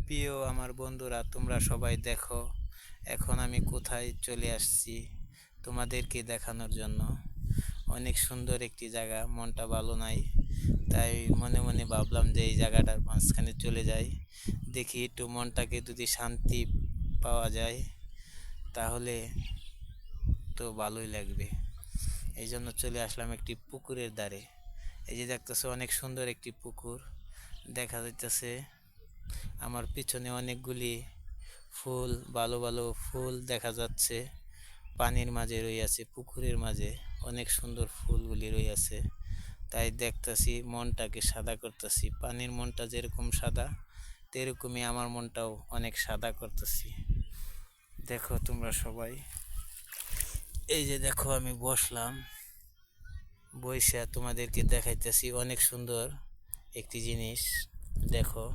প্রিয় আমার বন্ধুরা, তোমরা সবাই দেখো এখন আমি কোথায় চলে আসছি তোমাদেরকে দেখানোর জন্য। অনেক সুন্দর একটি জায়গা, মনটা ভালো নাই, তাই মনে মনে ভাবলাম যে এই জায়গাটার মাঝখানে চলে যাই, দেখি একটু মনটাকে যদি শান্তি পাওয়া যায় তাহলে তো ভালোই লাগবে। এই জন্য চলে আসলাম একটি পুকুরের ধারে। এই যে দেখতেছে অনেক সুন্দর একটি পুকুর দেখা যাইতেছে। আমার পিছনে অনেকগুলি ফুল, ভালো ভালো ফুল দেখা যাচ্ছে। পানির মাঝে রইয়াছে, পুকুরের মাঝে অনেক সুন্দর ফুলগুলি রইয়াছে। তাই দেখতেছি, মনটাকে সাদা করতেছি। পানির মনটা যেরকম সাদা, তেরকমই আমার মনটাও অনেক সাদা করতেছি। দেখো তোমরা সবাই, এই যে দেখো আমি বসলাম, বইসা তোমাদেরকে দেখাইতেছি অনেক সুন্দর একটি জিনিস। দেখো